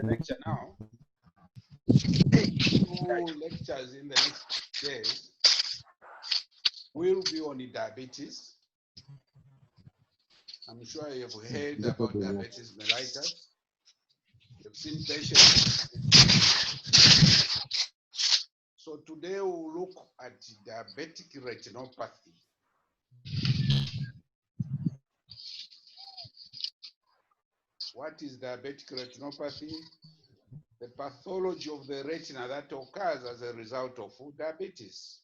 the lecture now. 2 lectures in the next days will be on diabetes. I'm sure you've heard about diabetes mellitus. You've seen patients. So today we'll look at diabetic retinopathy. What is diabetic retinopathy? The pathology of the retina that occurs as a result of diabetes.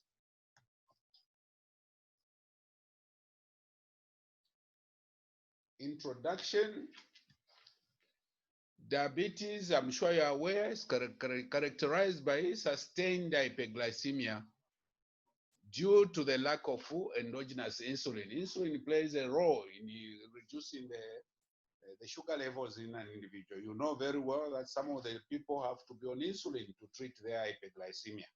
Introduction. Diabetes, I'm sure you're aware, is characterized by sustained hyperglycemia due to the lack of endogenous insulin. Insulin plays a role in reducing the sugar levels in an individual. You know very well that some of the people have to be on insulin to treat their hyperglycemia.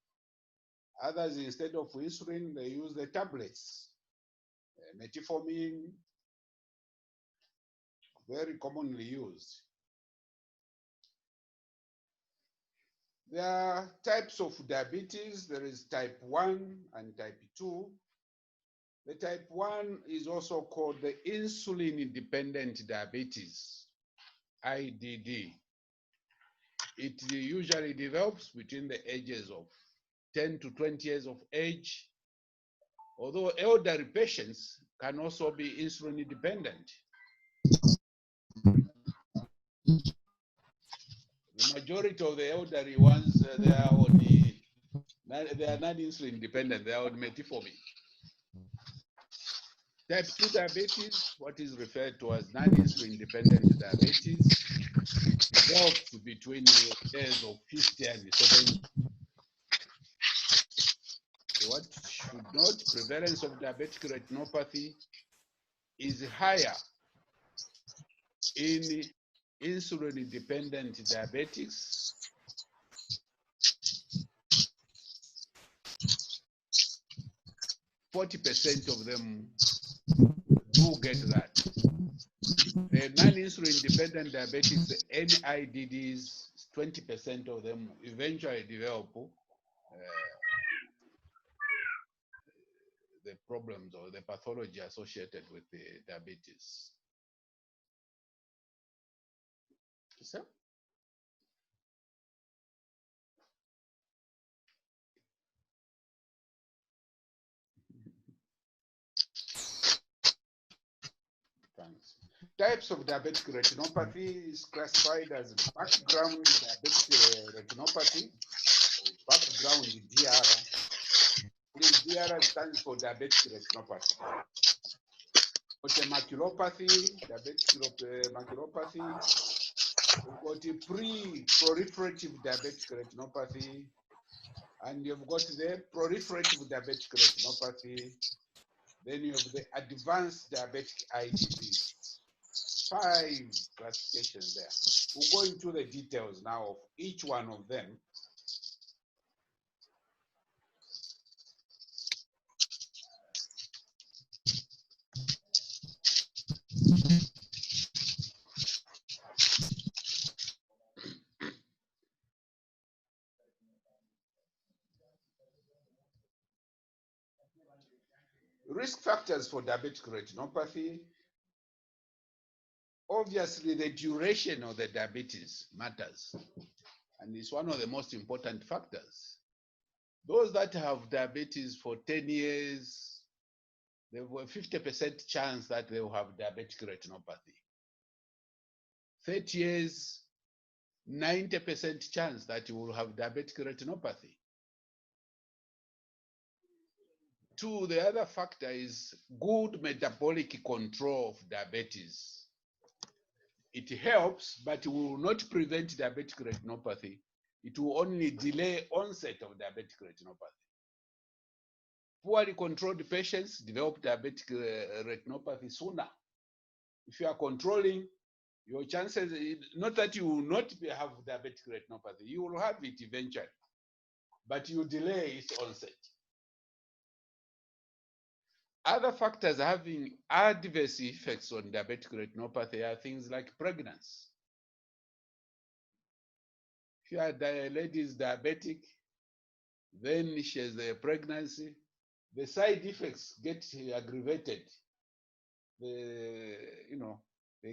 Others, instead of insulin, they use the tablets. Metformin, very commonly used. There are types of diabetes. There is type 1 and type 2. The type 1 is also called the insulin-dependent diabetes, IDD. It usually develops between the ages of 10 to 20 years of age, although elderly patients can also be insulin-dependent. The majority of the elderly ones, they are non-insulin dependent, they are on metformin. Type 2 diabetes, what is referred to as non-insulin dependent diabetes, develops between the years of 50 and 70. What should note, prevalence of diabetic retinopathy is higher in insulin-dependent diabetics. %40 of them do get that. The non-insulin dependent diabetics, the NIDDs, 20% of them eventually develop the problems or the pathology associated with the diabetes. So, thanks. Types of diabetic retinopathy is classified as background diabetic retinopathy, background DR. DR stands for diabetic retinopathy. Maculopathy, diabetic maculopathy. We've got a pre-proliferative diabetic retinopathy, and you've got the proliferative diabetic retinopathy. Then you have the advanced diabetic eye disease. 5 classifications there. We'll go into the details now of each one of them. Risk factors for diabetic retinopathy. Obviously, the duration of the diabetes matters, and it's one of the most important factors. Those that have diabetes for 10 years, there were 50% chance that they will have diabetic retinopathy. 30 years, 90% chance that you will have diabetic retinopathy. 2, the other factor is good metabolic control of diabetes. It helps, but it will not prevent diabetic retinopathy. It will only delay onset of diabetic retinopathy. Poorly controlled patients develop diabetic retinopathy sooner. If you are controlling, your chances, not that you will not have diabetic retinopathy, you will have it eventually, but you delay its onset. Other factors having adverse effects on diabetic retinopathy are things like pregnancy. If a lady is diabetic, then she has a pregnancy, the side effects get aggravated. They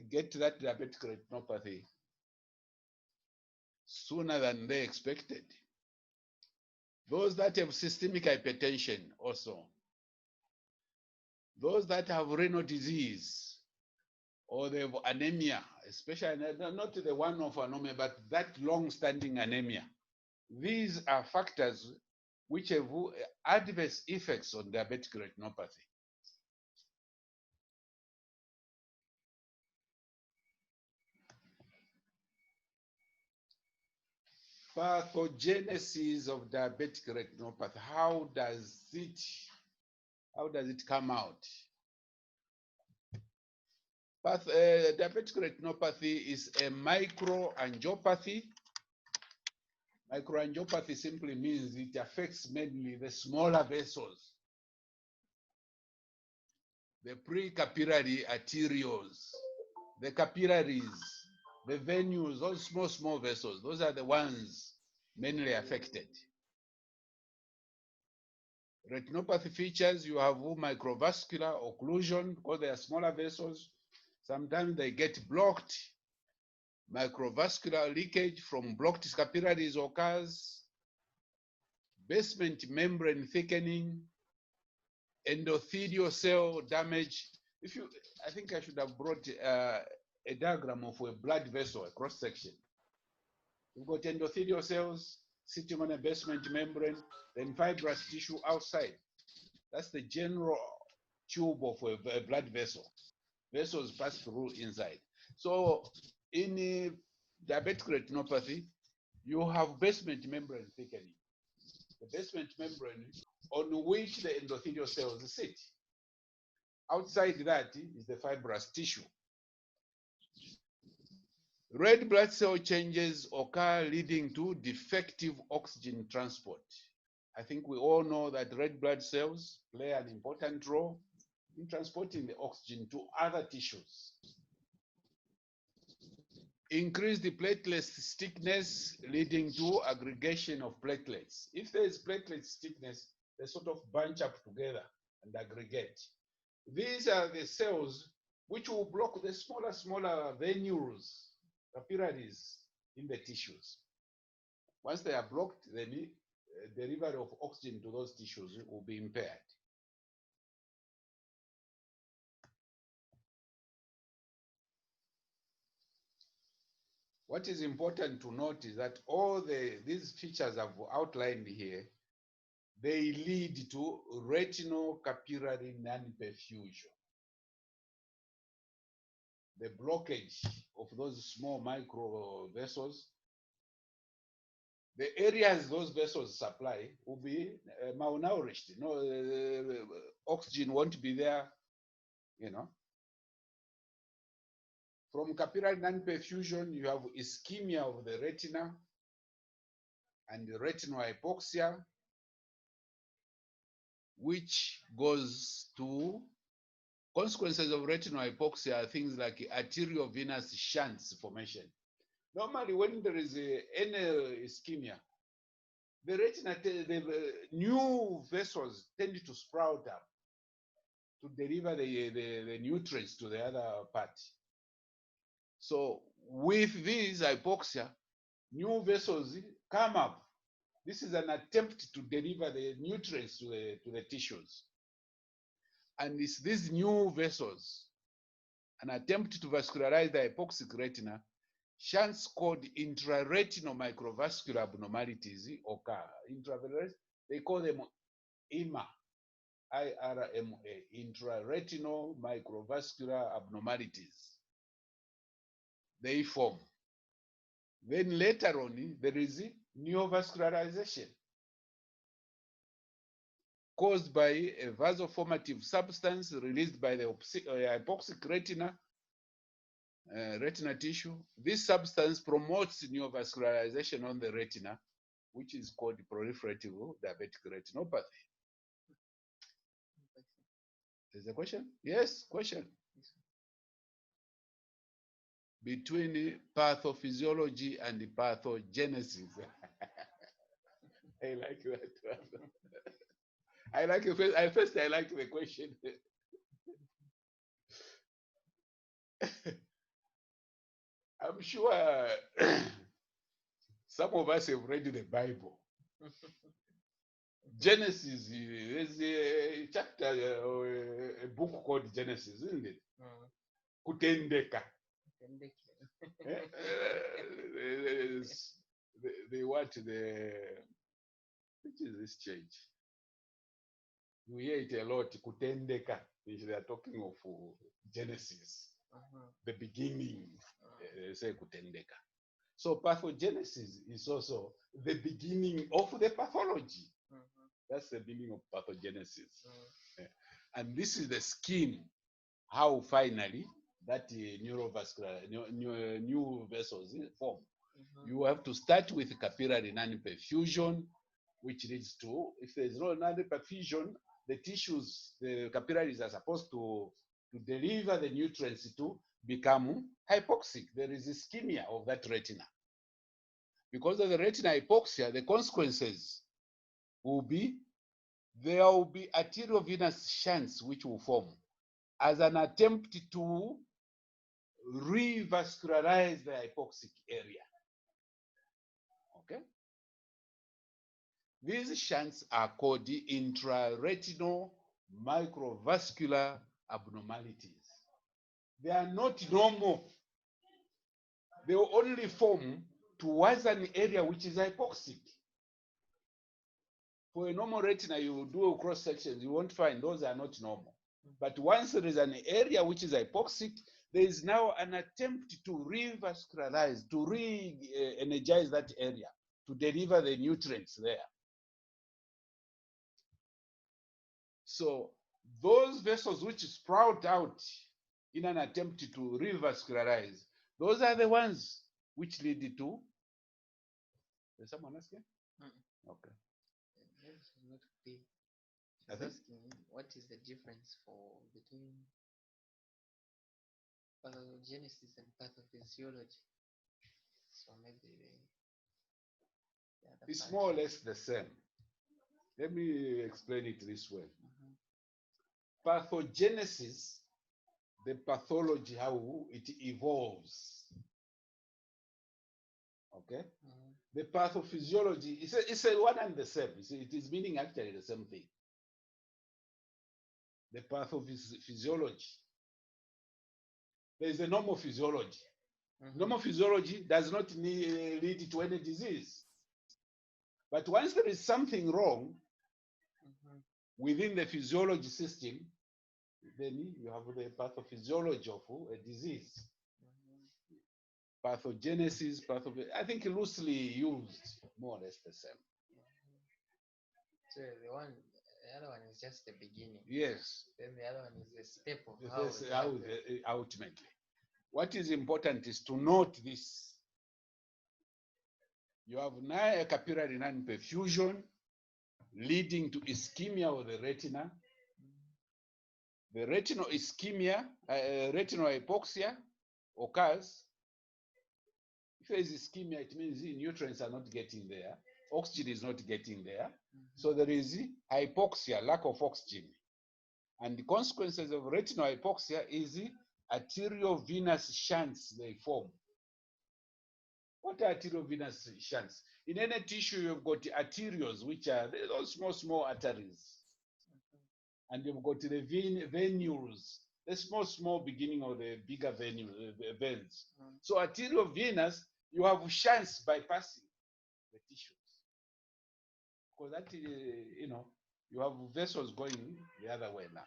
get that diabetic retinopathy sooner than they expected. Those that have systemic hypertension also. Those that have renal disease or they have anemia, especially not the one of anemia, but that long-standing anemia. These are factors which have adverse effects on diabetic retinopathy. Pathogenesis of diabetic retinopathy. How does it come out? Diabetic retinopathy is a microangiopathy. Microangiopathy simply means it affects mainly the smaller vessels, the precapillary arterioles, the capillaries, the venules, those small vessels. Those are the ones mainly affected. Retinopathy features, you have microvascular occlusion because they are smaller vessels. Sometimes they get blocked. Microvascular leakage from blocked capillaries occurs. Basement membrane thickening, endothelial cell damage. I think I should have brought a diagram of a blood vessel, a cross section. You've got endothelial cells sitting on a basement membrane, then fibrous tissue outside. That's the general tube of a blood vessel. Vessels pass through inside. So in diabetic retinopathy, you have basement membrane thickening. The basement membrane on which the endothelial cells sit. Outside that is the fibrous tissue. Red blood cell changes occur leading to defective oxygen transport. I think we all know that red blood cells play an important role in transporting the oxygen to other tissues. Increase the platelet thickness leading to aggregation of platelets. If there is platelet thickness, they sort of bunch up together and aggregate. These are the cells which will block the smaller venules, capillaries in the tissues. Once they are blocked, then delivery of oxygen to those tissues will be impaired. What is important to note is that all these features I've outlined here, they lead to retinal capillary non-perfusion. The blockage of those small micro vessels, the areas those vessels supply will be malnourished. Oxygen won't be there, From capillary non-perfusion, you have ischemia of the retina and retinal hypoxia, which goes to consequences of retinal hypoxia are things like arteriovenous shunts formation. Normally, when there is any ischemia, the retina, the new vessels tend to sprout up to deliver the nutrients to the other part. So with this hypoxia, new vessels come up. This is an attempt to deliver the nutrients to the tissues. And it's these new vessels, an attempt to vascularize the hypoxic retina, shunts called intraretinal microvascular abnormalities occur. They call them IRMA, I-R-M-A, intraretinal microvascular abnormalities. They form. Then later on, there is neovascularization caused by a vasoformative substance released by the hypoxic retina tissue. This substance promotes neovascularization on the retina, which is called proliferative diabetic retinopathy. Is there a question? Yes, question. between pathophysiology and pathogenesis. I like that one. I like it. First, I like the question. I'm sure some of us have read the Bible. Genesis, there's a chapter or a book called Genesis, isn't it? Kutendeka. They what which is this change? You hear it a lot, Kutendeka. They are talking of Genesis, the beginning. They say Kutendeka. So pathogenesis is also the beginning of the pathology. That's the beginning of pathogenesis. And this is the scheme, how finally that neurovascular, new vessels form. You have to start with capillary non-perfusion, which leads to, if there's no non-perfusion, the tissues, the capillaries are supposed to deliver the nutrients to become hypoxic. There is ischemia of that retina. Because of the retina hypoxia, the consequences will be, there will be arteriovenous shunts which will form as an attempt to revascularize the hypoxic area. Okay? These shunts are called intraretinal microvascular abnormalities. They are not normal. They will only form towards an area which is hypoxic. For a normal retina, you do cross sections, you won't find those are not normal. But once there is an area which is hypoxic, there is now an attempt to revascularize, to re-energize that area, to deliver the nutrients there. So those vessels which sprout out in an attempt to revascularize, those are the ones which lead to. Is someone asking? Okay. Not clear. Asking what is the difference between pathogenesis and pathophysiology? So maybe it's more or less the same. Let me explain it this way. Pathogenesis, the pathology, how it evolves. Okay? The pathophysiology, it's a one and the same. It is meaning actually the same thing. The pathophysiology. There is a normal physiology. Normal physiology does not lead to any disease. But once there is something wrong within the physiology system, then you have the pathophysiology of a disease. Pathogenesis, I think loosely used, more or less the same. So the other one is just the beginning. Yes. Then the other one is the step of how ultimately. What is important is to note this. You have now a capillary non-perfusion leading to ischemia of the retina. The retinal ischemia, retinal hypoxia occurs. If there is ischemia, it means the nutrients are not getting there. Oxygen is not getting there. So there is hypoxia, lack of oxygen. And the consequences of retinal hypoxia is arteriovenous shunts they form. What are arteriovenous shunts? In any tissue, you've got arterioles, which are those small arteries. And you've got the venules, the small beginning of the bigger veins. So arteriovenous, you have shunts bypassing the tissues. Because that, you have vessels going the other way now.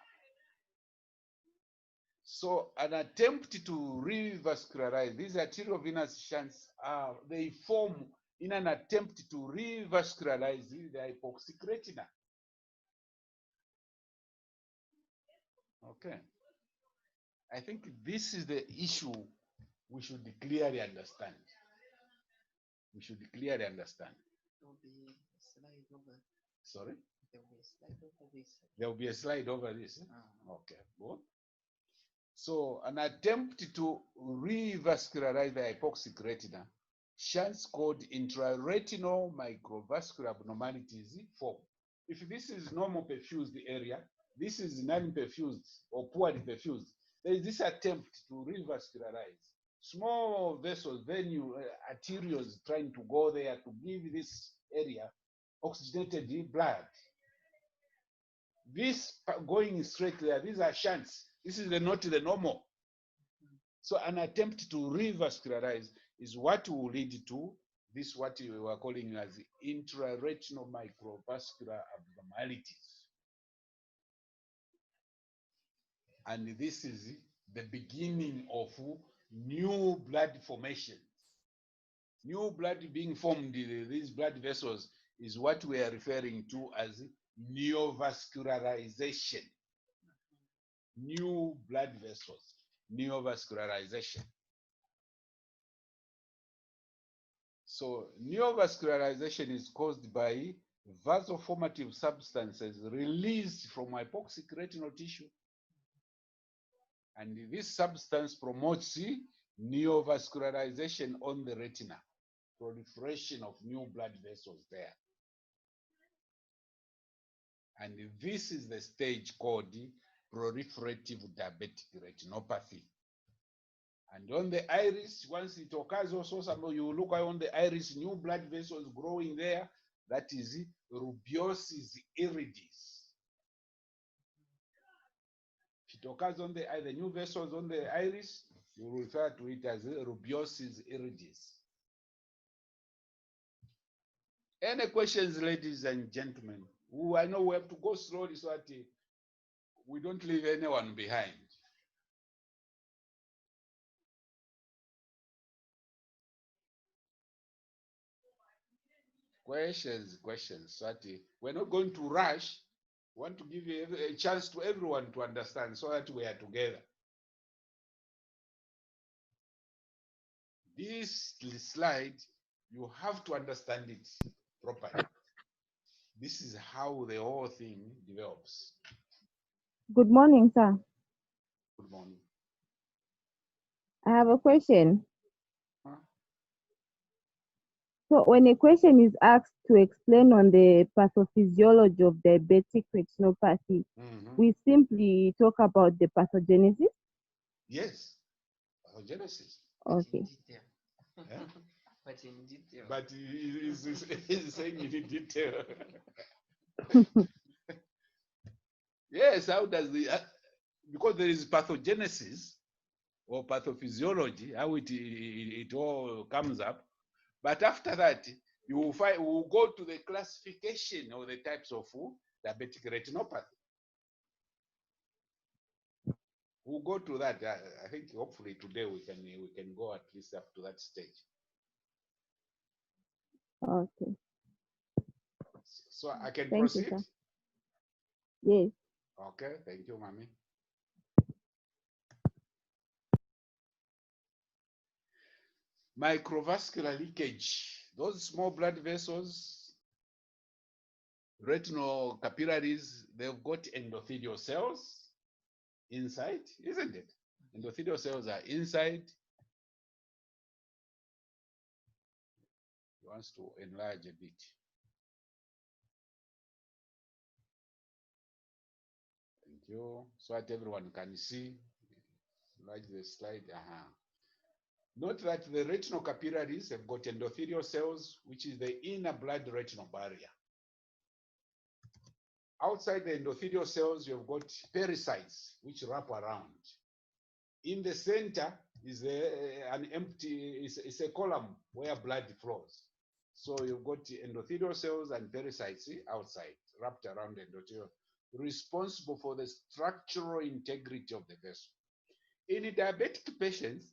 So an attempt to revascularize, these arteriovenous shunts they form in an attempt to revascularize the hypoxic retina. Okay. I think this is the issue we should clearly understand. We should clearly understand. There will be a slide over. Sorry? There will be a slide over this. There will be a slide over this. Okay, good. So an attempt to revascularize the hypoxic retina, shunts called intraretinal microvascular abnormalities form. If this is normal perfused area, this is non-perfused or poorly perfused, there is this attempt to revascularize. Small vessels, arterioles trying to go there to give this area oxygenated blood. This going straight there, these are shunts. This is not the normal. So an attempt to revascularize is what will lead to this, what we were calling as intraretinal microvascular abnormalities. And this is the beginning of new blood formations. New blood being formed, these blood vessels, is what we are referring to as neovascularization. New blood vessels, neovascularization. So neovascularization is caused by vasoformative substances released from hypoxic retinal tissue. And this substance promotes neovascularization on the retina, proliferation of new blood vessels there. And this is the stage called proliferative diabetic retinopathy. And on the iris, once it occurs also, you look on the iris, new blood vessels growing there, that is rubeosis iridis. If it occurs on the new vessels on the iris, you will refer to it as rubeosis iridis. Any questions, ladies and gentlemen? I know we have to go slowly so that we don't leave anyone behind. Questions. So that we're not going to rush. We want to give you a chance to everyone to understand so that we are together. This slide, you have to understand it properly. This is how the whole thing develops. Good morning, sir. Good morning. I have a question. Huh? So when a question is asked to explain on the pathophysiology of diabetic retinopathy, we simply talk about the pathogenesis? Yes, pathogenesis. Okay. Yeah? But in detail. But he's saying in detail. Yes, how does because there is pathogenesis or pathophysiology, how it all comes up. But after that, we'll go to the classification of the types of diabetic retinopathy. We'll go to that. I think hopefully today we can go at least up to that stage. Okay. So I can Thank proceed? You, sir. Yes. Okay, thank you, Mommy. Microvascular leakage. Those small blood vessels, retinal capillaries, they've got endothelial cells inside, isn't it? Endothelial cells are inside. He wants to enlarge a bit. Thank you. So that everyone can see. Enlarge the slide. Note that the retinal capillaries have got endothelial cells, which is the inner blood retinal barrier. Outside the endothelial cells, you've got pericytes, which wrap around. In the center is an empty, it's a column where blood flows. So you've got endothelial cells and pericytes outside, wrapped around the endothelial, responsible for the structural integrity of the vessel. In diabetic patients,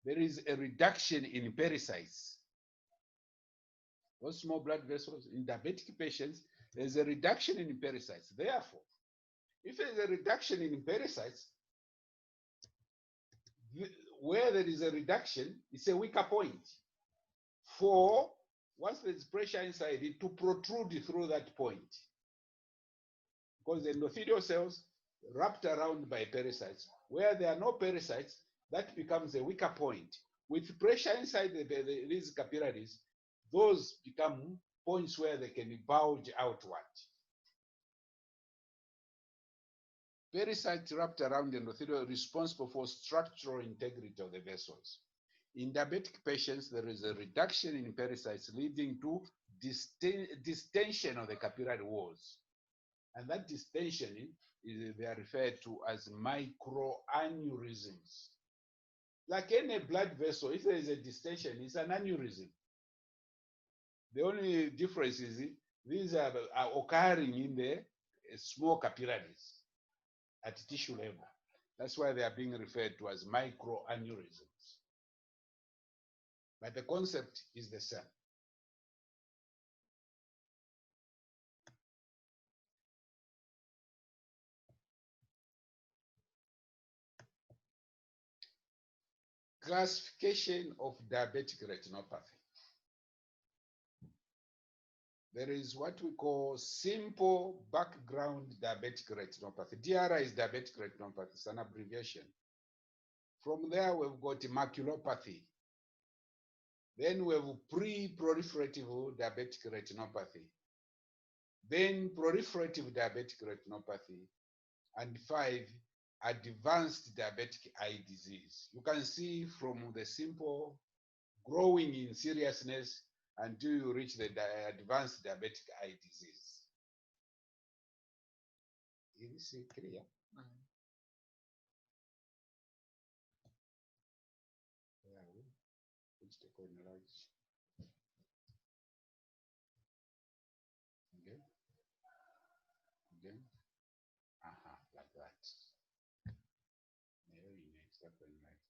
there is a reduction in pericytes. Those small blood vessels in diabetic patients, there's a reduction in pericytes. Therefore, if there's a reduction in pericytes, where there is a reduction, it's a weaker point. For once there's pressure inside it to protrude through that point. Because the endothelial cells, wrapped around by parasites. Where there are no parasites, that becomes a weaker point. With pressure inside these capillaries, those become points where they can bulge outward. Parasites wrapped around the endothelium are responsible for structural integrity of the vessels. In diabetic patients, there is a reduction in parasites leading to distension of the capillary walls. And that distension they are referred to as microaneurysms. Like any blood vessel, if there is a distension, it's an aneurysm. The only difference is these are occurring in the small capillaries at tissue level. That's why they are being referred to as microaneurysms. But the concept is the same. Classification of diabetic retinopathy. There is what we call simple background diabetic retinopathy. DRI is diabetic retinopathy, it's an abbreviation. From there, we've got maculopathy. Then we have pre-proliferative diabetic retinopathy. Then proliferative diabetic retinopathy. And 5, advanced diabetic eye disease. You can see from the simple growing in seriousness until you reach the advanced diabetic eye disease. Is this clear? Again. Like that. Very next up and like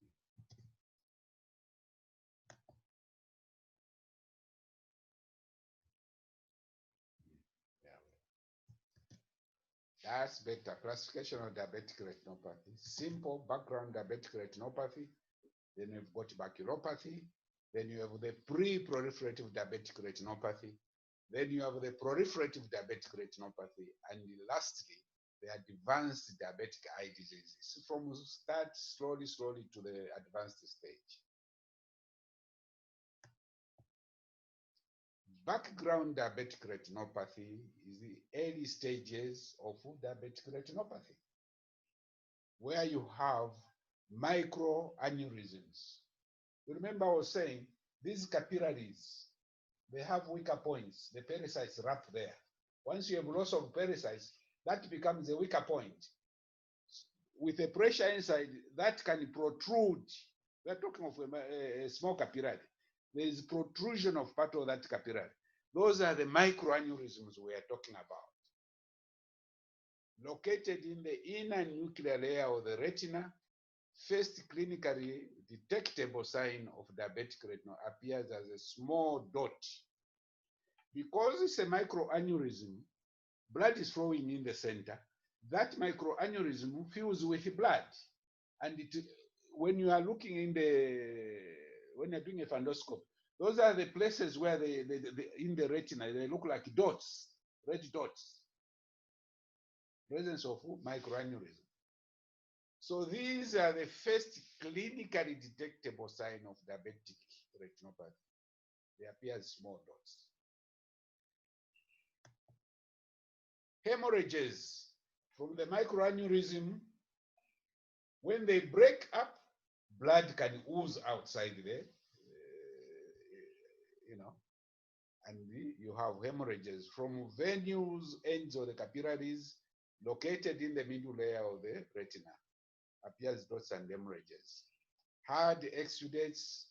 that's better. Classification of diabetic retinopathy. Simple background diabetic retinopathy. Then you've got maculopathy. Then you have the pre-proliferative diabetic retinopathy. Then you have the proliferative diabetic retinopathy. And lastly, the advanced diabetic eye disease. It's from start slowly to the advanced stage. Background diabetic retinopathy is the early stages of diabetic retinopathy, where you have microaneurysms. You remember I was saying these capillaries, they have weaker points. The parasites wrap there. Once you have loss of parasites, that becomes a weaker point. With the pressure inside, that can protrude. We're talking of a small capillary. There is protrusion of part of that capillary. Those are the microaneurysms we are talking about. Located in the inner nuclear layer of the retina, first clinically detectable sign of diabetic retina appears as a small dot. Because it's a microaneurysm, blood is flowing in the center. That microaneurysm fills with blood. And when you are looking in when you're doing a fundoscopy, those are the places where in the retina, they look like dots, red dots. Presence of microaneurysm. So these are the first clinically detectable sign of diabetic retinopathy. They appear as small dots. Hemorrhages from the microaneurysm, when they break up, blood can ooze outside there, and you have hemorrhages from venous ends of the capillaries located in the middle layer of the retina. Appears dots and hemorrhages. Hard exudates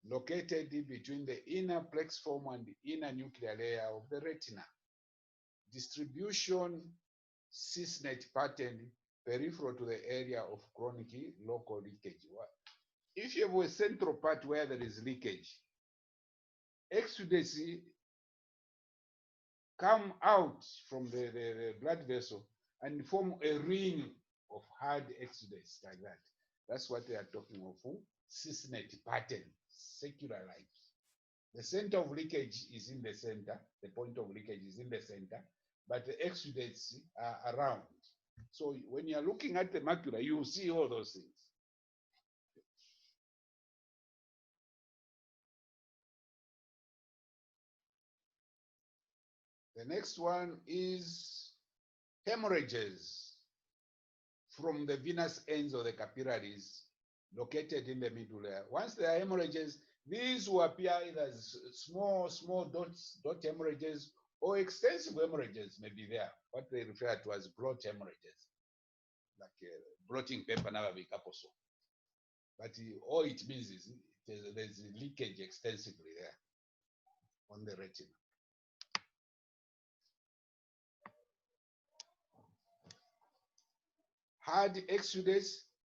located in between the inner plexiform and the inner nuclear layer of the retina. Distribution cisnet pattern peripheral to the area of chronic local leakage. If you have a central part where there is leakage, exudates come out from the blood vessel and form a ring of hard exudates like that. That's what they are talking of, cisnet pattern, circular lines. The center of leakage is in the center, the point of leakage is in the center, but the exudates are around. So when you're looking at the macula, you see all those things. The next one is hemorrhages from the venous ends of the capillaries located in the middle layer. Once there are hemorrhages, these will appear either as small dot hemorrhages or extensive hemorrhages may be there, what they refer to as blot hemorrhages, like blotting paper now so. But all it means is there's leakage extensively there on the retina. Hard exudates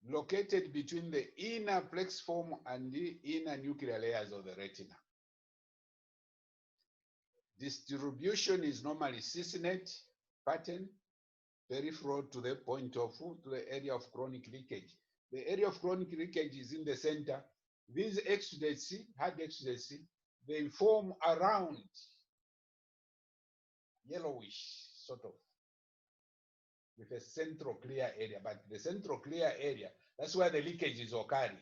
located between the inner plexiform and the inner nuclear layers of the retina. Distribution is normally cystinate pattern, peripheral to the point of to the area of chronic leakage. The area of chronic leakage is in the center. These exudates, hard exudates, they form around yellowish sort of with a central clear area, but the central clear area, that's where the leakage is occurring.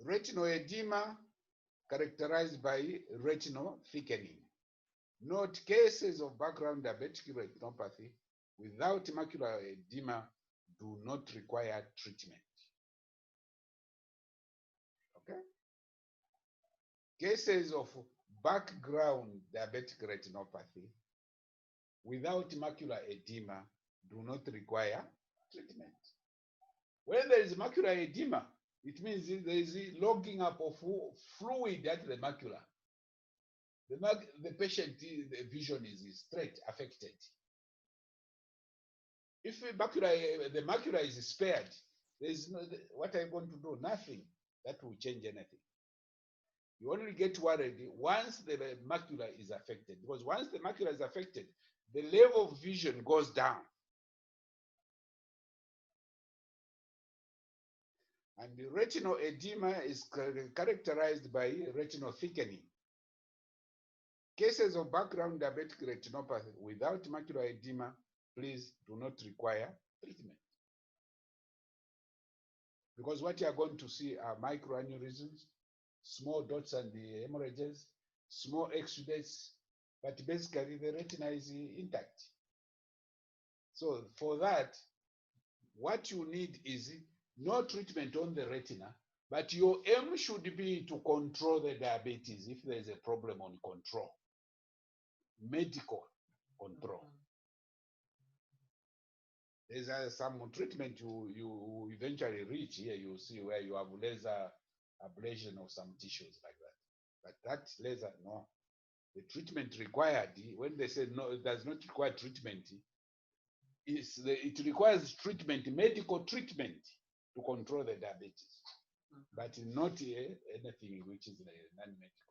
Retinal edema characterized by retinal thickening. Note cases of background diabetic retinopathy without macular edema do not require treatment. Okay? Cases of background diabetic retinopathy without macular edema do not require treatment. When there is macular edema, it means there is a logging up of fluid at the macula. The patient, the vision is straight affected. If the macula is spared, there is no, what are you going to do? Nothing that will change anything. You only get worried once the macula is affected, because once the macula is affected, the level of vision goes down. And the retinal edema is characterized by retinal thickening. Cases of background diabetic retinopathy without macular edema, please do not require treatment. Because what you are going to see are microaneurysms, small dots and the hemorrhages, small exudates, but basically the retina is intact. So for that, what you need is no treatment on the retina, but your aim should be to control the diabetes if there is a problem on control, medical control. There's some treatment you eventually reach here, you see where you have laser ablation of some tissues like that. But that laser, no. The treatment required, when they say no, it does not require treatment, it requires treatment, medical treatment to control the diabetes, but not anything which is non-medical.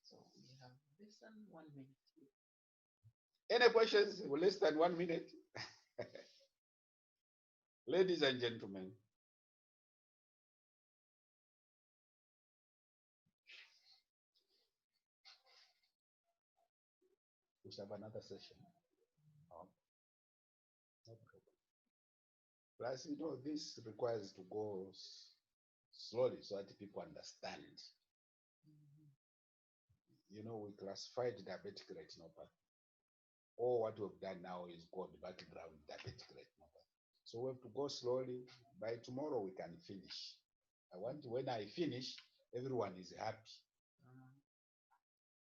So we have less than 1 minute. Any questions? Less than 1 minute. Ladies and gentlemen, we shall have another session. Oh, no problem. Plus, you know, this requires to go slowly so that people understand. You know, we classified diabetic retinopathy. All what we've done now is called background diabetic retinopathy. So we have to go slowly. By tomorrow, we can finish. I want, when I finish, everyone is happy.